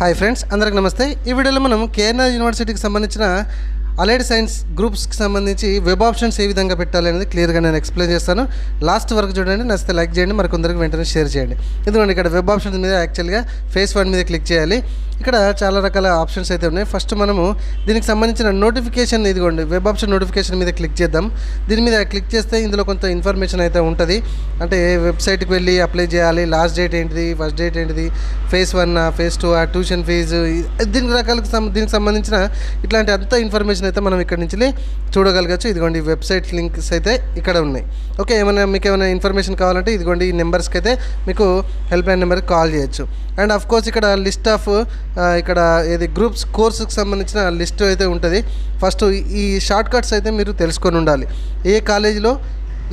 Hi friends, అందరికి నమస్తే. ఈ వీడియోలో మనం కేఎన్ఆర్ యూనివర్సిటీకి సంబంధించిన అలైడ్ సైన్స్ గ్రూప్స్కి సంబంధించి వెబ్ ఆప్షన్స్ ఏ విధంగా పెట్టాలి అనేది క్లియర్గా నేను ఎక్స్ప్లెయిన్ చేస్తాను. లాస్ట్ వరకు చూడండి, నచ్చితే లైక్ చేయండి, మరికొందరికి వెంటనే షేర్ చేయండి. ఇదిగోండి, ఇక్కడ వెబ్ ఆప్షన్స్ మీద యాక్చువల్గా ఫేస్ 1 మీద క్లిక్ చేయాలి. ఇక్కడ చాలా రకాల ఆప్షన్స్ అయితే ఉన్నాయి. ఫస్ట్ మనము దీనికి సంబంధించిన నోటిఫికేషన్, ఇదిగోండి వెబ్ ఆప్షన్ నోటిఫికేషన్ మీద క్లిక్ చేద్దాం. దీని మీద క్లిక్ చేస్తే ఇందులో కొంత ఇన్ఫర్మేషన్ అయితే ఉంటుంది. అంటే వెబ్సైట్కి వెళ్ళి అప్లై చేయాలి, లాస్ట్ డేట్ ఏంటిది, ఫస్ట్ డేట్ ఏంటిది, ఫేస్ 1, ఫేస్ 2, ట్యూషన్ ఫీజు, దీనికి సంబంధించిన ఇట్లాంటి అంత ఇన్ఫర్మేషన్ అయితే మనం ఇక్కడ నుంచి చూడగలగచ్చు. ఇదిగోండి వెబ్సైట్ లింక్స్ అయితే ఇక్కడ ఉన్నాయి. ఓకే, మీకు ఏమైనా ఇన్ఫర్మేషన్ కావాలంటే ఇదిగోండి ఈ నెంబర్స్కి అయితే మీకు హెల్ప్ లైన్ నెంబర్కి కాల్ చేయొచ్చు. అండ్ ఆఫ్ కోర్స్ ఇక్కడ లిస్ట్ ఆఫ్ ఇక్కడ ఏది గ్రూప్స్ కోర్సుకి సంబంధించిన లిస్ట్ అయితే ఉంటుంది. ఫస్ట్ ఈ షార్ట్ కట్స్ అయితే మీరు తెలుసుకొని ఉండాలి. ఏ కాలేజీలో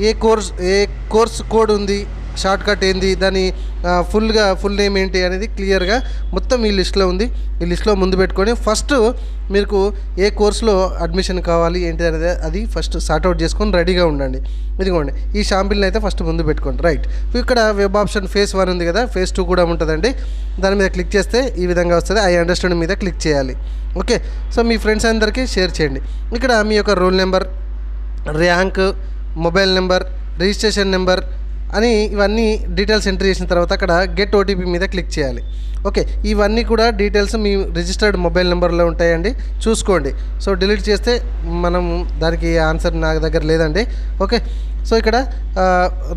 ఏ కోర్స్ కోడ్ ఉంది, షార్ట్ కట్ ఏంది, దాని ఫుల్ నేమ్ ఏంటి అనేది క్లియర్గా మొత్తం ఈ లిస్ట్లో ఉంది. ఈ లిస్ట్లో ముందు పెట్టుకొని ఫస్ట్ మీకు ఏ కోర్సులో అడ్మిషన్ కావాలి ఏంటి అనేది అది ఫస్ట్ సార్ట్అవుట్ చేసుకొని రెడీగా ఉండండి. ఇదిగోండి ఈ షాంపిల్ని అయితే ఫస్ట్ ముందు పెట్టుకోండి. రైట్, ఇక్కడ వెబ్ ఆప్షన్ ఫేస్ 1 ఉంది కదా, ఫేస్ 2 కూడా ఉంటుందండి. దాని మీద క్లిక్ చేస్తే ఈ విధంగా వస్తుంది. ఐ అండర్స్టాండ్ మీద క్లిక్ చేయాలి. ఓకే, సో మీ ఫ్రెండ్స్ అందరికీ షేర్ చేయండి. ఇక్కడ మీ యొక్క roll number, rank, mobile number, registration number అని ఇవన్నీ డీటెయిల్స్ ఎంటర్ చేసిన తర్వాత అక్కడ గెట్ ఓటీపీ మీద క్లిక్ చేయాలి. ఓకే, ఇవన్నీ కూడా డీటెయిల్స్ మీ రిజిస్టర్డ్ మొబైల్ నెంబర్లో ఉంటాయండి, చూసుకోండి. సో డిలీట్ చేస్తే మనం దానికి ఆన్సర్ నా దగ్గర లేదండి. ఓకే, సో ఇక్కడ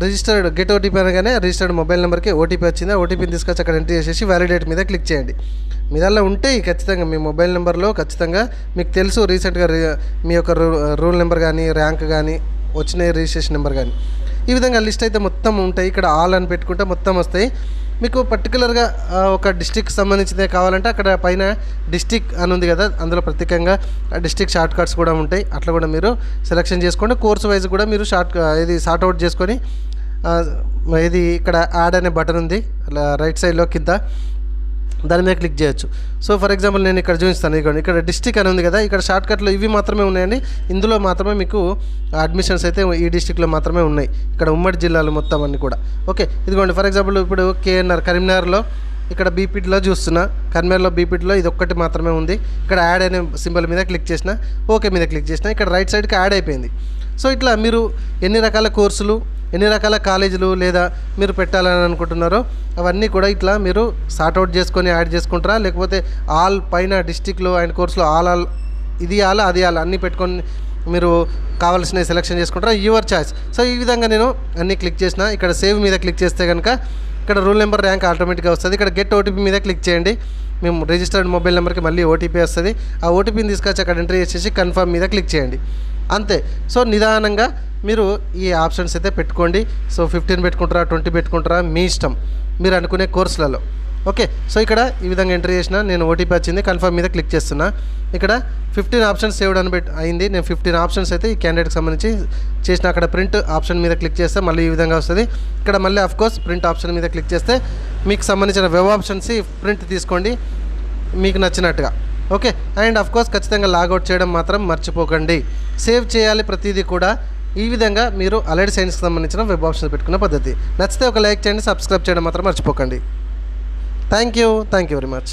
రిజిస్టర్డ్ గెట్ ఓటీపీ అనగానే రిజిస్టర్డ్ మొబైల్ నెంబర్కి ఓటీపీ వచ్చింది. ఆ ఓటీపీని తీసుకొచ్చి అక్కడ ఎంటర్ చేసేసి వ్యాలిడేట్ మీద క్లిక్ చేయండి. మీ దానిలో ఉంటాయి ఖచ్చితంగా, మీ మొబైల్ నెంబర్లో ఖచ్చితంగా మీకు తెలుసు రీసెంట్గా మీ యొక్క రూల్ నెంబర్ కానీ, ర్యాంక్ కానీ, వచ్చిన రిజిస్ట్రేషన్ నెంబర్ కానీ, ఈ విధంగా లిస్ట్ అయితే మొత్తం ఉంటాయి. ఇక్కడ ఆల్ అని పెట్టుకుంటే మొత్తం వస్తాయి. మీకు పర్టికులర్గా ఒక డిస్ట్రిక్ట్ సంబంధించిందే కావాలంటే అక్కడ పైన డిస్ట్రిక్ట్ అని ఉంది కదా, అందులో ప్రత్యేకంగా డిస్ట్రిక్ట్ షార్ట్ కట్స్ కూడా ఉంటాయి. అట్లా కూడా మీరు సెలెక్షన్ చేసుకోండి. కోర్సు వైజ్ కూడా మీరు సార్ట్ అవుట్ చేసుకొని ఇది ఇక్కడ యాడ్ అనే బటన్ ఉంది రైట్ సైడ్లో కింద, దాని మీద క్లిక్ చేయొచ్చు. సో ఫర్ ఎగ్జాంపుల్ నేను ఇక్కడ చూపిస్తాను. ఇదిగోండి ఇక్కడ డిస్ట్రిక్ట్ అని ఉంది కదా, ఇక్కడ షార్ట్కట్లో ఇవి మాత్రమే ఉన్నాయండి. ఇందులో మాత్రమే మీకు అడ్మిషన్స్ అయితే ఈ డిస్ట్రిక్ట్లో మాత్రమే ఉన్నాయి. ఇక్కడ ఉమ్మడి జిల్లాలు మొత్తం అన్నీ కూడా. ఓకే, ఇదిగోండి ఫర్ ఎగ్జాంపుల్ ఇప్పుడు కేఎన్ఆర్ కరీంనగర్లో ఇక్కడ బీపీటీలో చూస్తున్నా, కరీంనగర్లో బీపీటీలో ఇది ఒక్కటి మాత్రమే ఉంది. ఇక్కడ యాడ్ అనే సింబల్ మీద క్లిక్ చేసిన, ఓకే మీద క్లిక్ చేసిన, ఇక్కడ రైట్ సైడ్కి యాడ్ అయిపోయింది. సో ఇట్లా మీరు ఎన్ని రకాల కోర్సులు, ఎన్ని రకాల కాలేజీలు లేదా మీరు పెట్టాలని అనుకుంటున్నారో అవన్నీ కూడా ఇట్లా మీరు సార్ట్అవుట్ చేసుకొని యాడ్ చేసుకుంటారా, లేకపోతే ఆల్ పైన డిస్టిక్లో అండ్ కోర్సులో ఆల్ ఇది ఆల్ అది ఆల్ అన్నీ పెట్టుకొని మీరు కావాల్సినవి సెలెక్షన్ చేసుకుంటారా, యువర్ చాయిస్. సో ఈ విధంగా నేను అన్నీ క్లిక్ చేసిన. ఇక్కడ సేవ్ మీద క్లిక్ చేస్తే కనుక ఇక్కడ రూల్ నెంబర్, ర్యాంక్ ఆటోమేటిక్గా వస్తుంది. ఇక్కడ గెట్ ఓటీపీ మీద క్లిక్ చేయండి. మేము రిజిస్టర్డ్ మొబైల్ నెంబర్కి మళ్ళీ ఓటీపీ వస్తుంది. ఆ ఓటీపీని తీసుకొచ్చి అక్కడ ఎంటర్ చేసేసి కన్ఫర్మ్ మీద క్లిక్ చేయండి. అంతే. సో నిదానంగా మీరు ఈ ఆప్షన్స్ అయితే పెట్టుకోండి. సో 15 పెట్టుకుంటారా, 20 పెట్టుకుంటారా, మీ ఇష్టం, మీరు అనుకునే కోర్సులలో. ఓకే, సో ఇక్కడ ఈ విధంగా ఎంటర్ చేసిన, నేను ఓటీపీ వచ్చింది, కన్ఫర్మ్ మీద క్లిక్ చేస్తున్నా. ఇక్కడ 15 ఆప్షన్స్ సేవ్డ్ అని అయింది. నేను 15 ఆప్షన్స్ అయితే ఈ క్యాండిడేట్కి సంబంధించి చేసిన. అక్కడ ప్రింట్ ఆప్షన్ మీద క్లిక్ చేస్తే మళ్ళీ ఈ విధంగా వస్తుంది. ఇక్కడ మళ్ళీ అఫ్కోర్స్ ప్రింట్ ఆప్షన్ మీద క్లిక్ చేస్తే మీకు సంబంధించిన వెబ్ ఆప్షన్స్ ప్రింట్ తీసుకోండి మీకు నచ్చినట్టుగా. ఓకే, అండ్ అఫ్కోర్స్ ఖచ్చితంగా లాగౌట్ చేయడం మాత్రం మర్చిపోకండి. సేవ్ చేయాలి ప్రతిదీ కూడా. ఈ విధంగా మీరు అలైడ్ సైన్స్కి సంబంధించిన వెబ్ ఆప్షన్స్ పెట్టుకున్న పద్ధతి. నచ్చితే ఒక లైక్ చేయండి, సబ్స్క్రైబ్ చేయడం మాత్రం మర్చిపోకండి. Thank you very much.